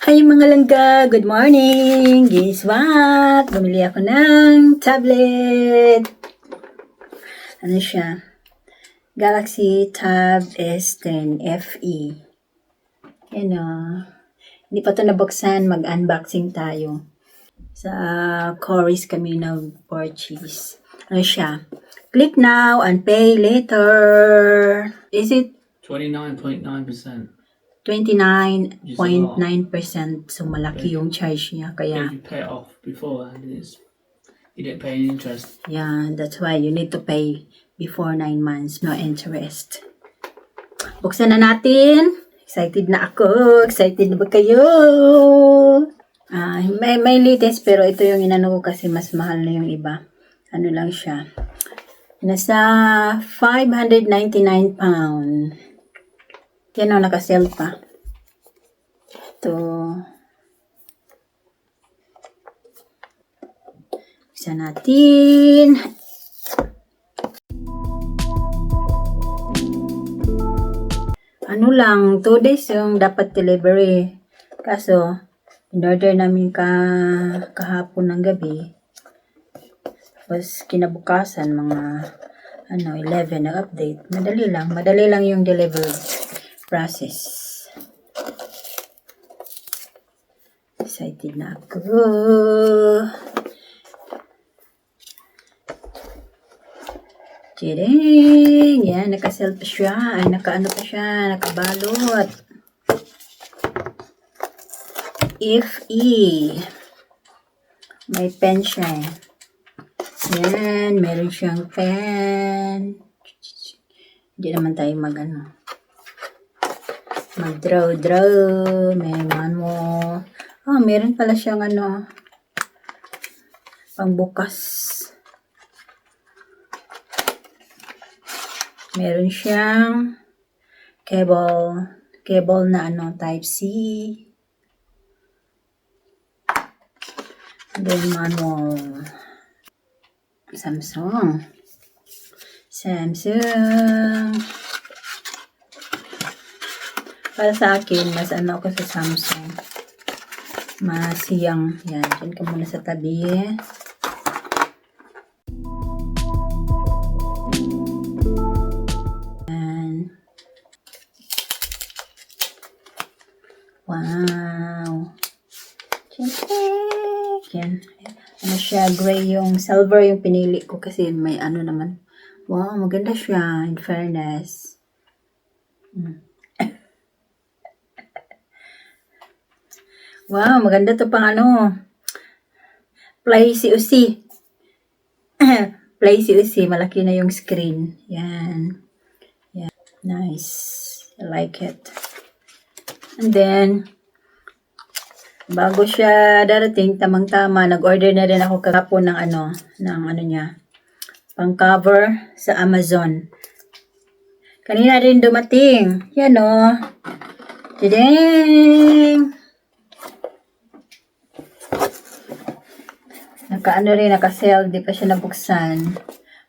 Hi mga langga! Good morning! Guess what? Bumili ako ng tablet. Ano siya? Galaxy Tab S10 FE. Yan o. Hindi pa ito nabuksan. Mag-unboxing tayo. Sa Coris kami nag-purchase. Ano siya? Click now and pay later. Is it 29.9%. 29.9%? So malaki yung charge niya. Kaya If you pay it off beforehand, you don't pay any interest. yeah, that's why you need to pay before 9 months, no interest. Buksan na natin. Excited na ako. Excited na ba kayo? May latest pero ito yung inano ko kasi mas mahal na yung iba. Ano lang siya. Nasa 599 pound. Yan o, nakasell pa. Ito. Buksan natin. Ano lang, 2 days yung dapat delivery. Kaso, in-order namin kahapon ng gabi. Tapos, kinabukasan, mga 11 na update. Madali lang yung delivery process. Excited na ako. Tadang! Yan, nakasell pa siya. Ay, nakaano pa siya. Nakabalot. FE. May pen siya. Yan, meron siyang pen. Hindi naman tayo mag-draw. May manual. Meron pala siyang pangbukas. Meron siyang cable na type C. Then manual. Samsung. Para sa akin, mas ako sa Samsung. Mas yang. Yan, dyan ka muna sa tabi. Wow. Yan. Ano siya, gray yung silver yung pinili ko kasi may naman. Wow, maganda siya in fairness. Wow, maganda to pang Play COC. Play COC, malaki na yung screen. Yan. Nice. I like it. And then, bago siya darating, tamang-tama, nag-order na rin ako kahapon ng niya, pang cover sa Amazon. Kanina rin dumating. Yan o. Tadang! Naka-sell, di pa siya nabuksan.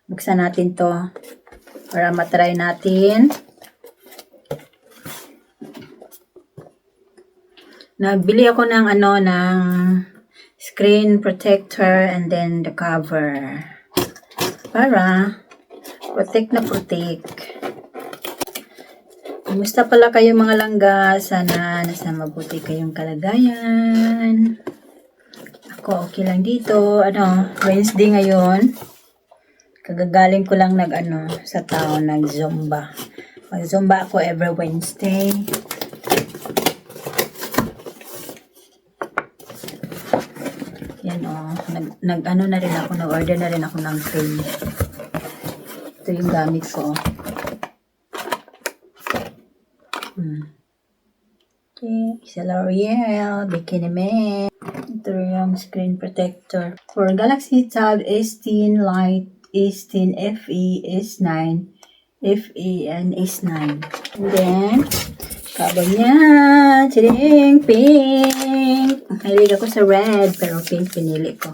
Buksan natin to para matry natin. Nagbili ako ng ng screen protector and then the cover. Para protect na protect. Kumusta pala kayo mga langga? Sana nasa mabuti kayong kalagayan. Ako okay lang dito. Wednesday ngayon. Kagagaling ko lang sa town, nag-zumba. Mag-zumba ako every Wednesday. Yan nag-order na rin ako ng cream. Ito yung gamit ko. Okay, sa L'Oreal, Bikini Man. Ito yung screen protector. For Galaxy Tab S10 Lite, S10 FE, S9, FE, and S9. And then, cover niya. Tadang! Pink! Mahilig ako sa red, pero pink pinili ko.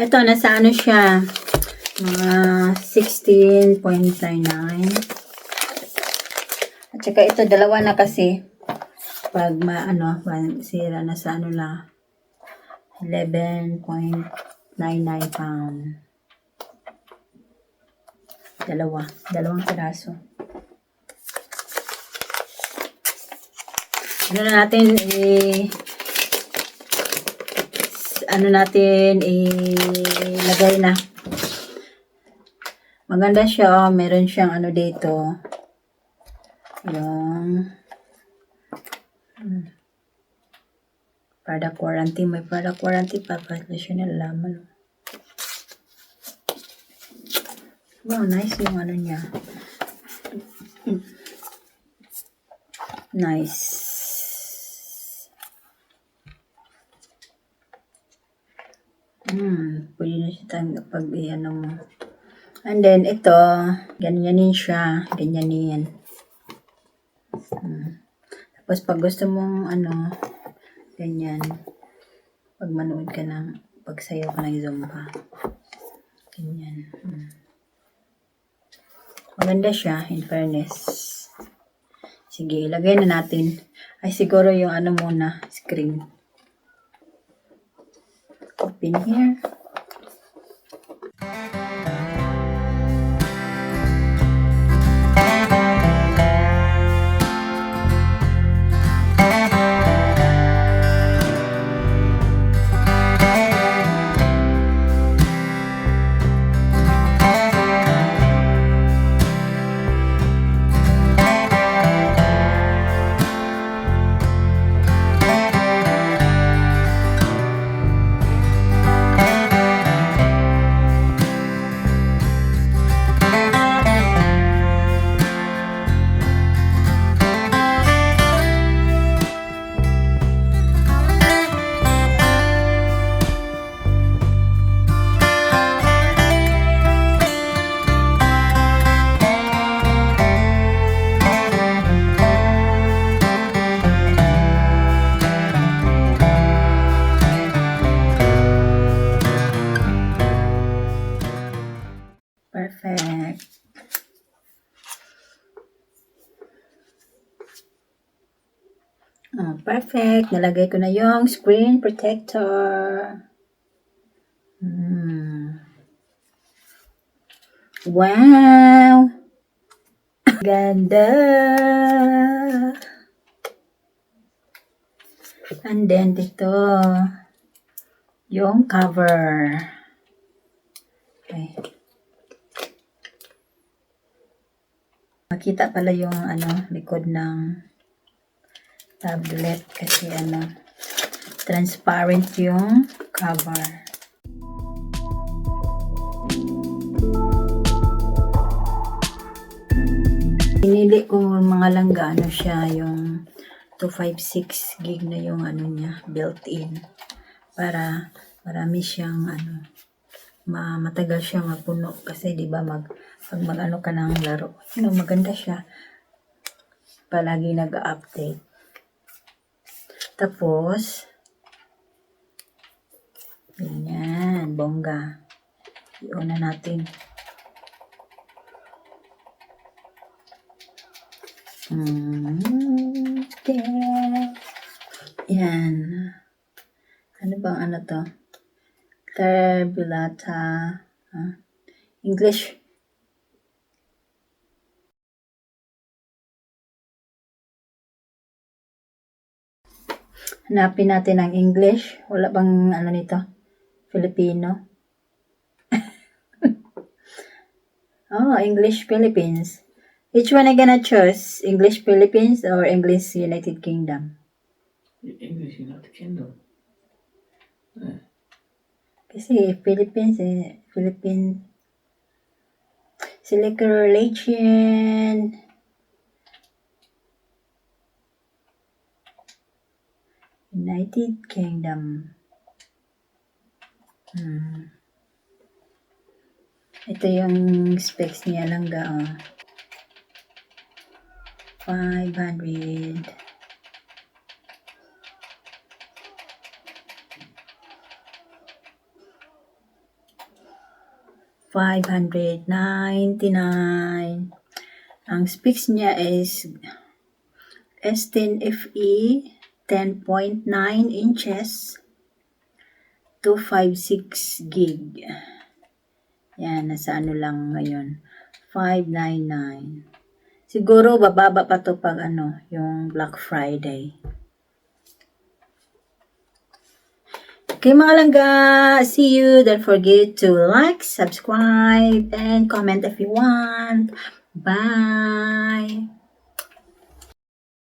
Ito, nasa siya? Mga 16.99. Tsaka ito, dalawa na kasi. Pag sira na sa ano na, 11.99 pound. Dalawang piraso. Ilagay na. Maganda siya, meron siyang ano dito. Yung product warranty. May product warranty pa. Pwede siya nalalaman. Wow, nice yung ano niya. Nice. Pwede na siya pag ano mo. And then, ito, ganyanin siya. Ganyanin. Tapos, pag gusto mong, ganyan, pag manood ka ng, pagsayaw ka ng Zumba. Ganyan. Maganda siya, in fairness. Sige, ilagay na natin. Ay, siguro yung muna, screen. Open here. Perfect. Perfect. Nalagay ko na yung screen protector. Wow! Ganda! And then, dito, yung cover. Okay. Makita pala yung likod ng tablet kasi transparent yung cover. Pinili ko mga langga siya yung 256 gig na yung niya built-in para marami siyang matagal siya mapuno kasi di ba pag ka ng laro maganda siya palagi nag-update. Tapos ganyan, bongga. I-on na natin. Okay. Yan. Ano bang to? Turbulata. English. Hanapin natin ang English. Wala bang nito? Filipino. English Philippines. Which one I gonna choose? English Philippines or English United Kingdom? English United Kingdom. Kasi Philippines, Philippine select religion. United Kingdom. Ito yung specs niya lang 500. $599. Ang specs niya is S10 FE 10.9 inches 256 gig. Yan, nasa ano lang ngayon. 599. Siguro bababa pa to pag yung Black Friday. Okay mga langga, see you. Don't forget to like, subscribe, and comment if you want. Bye!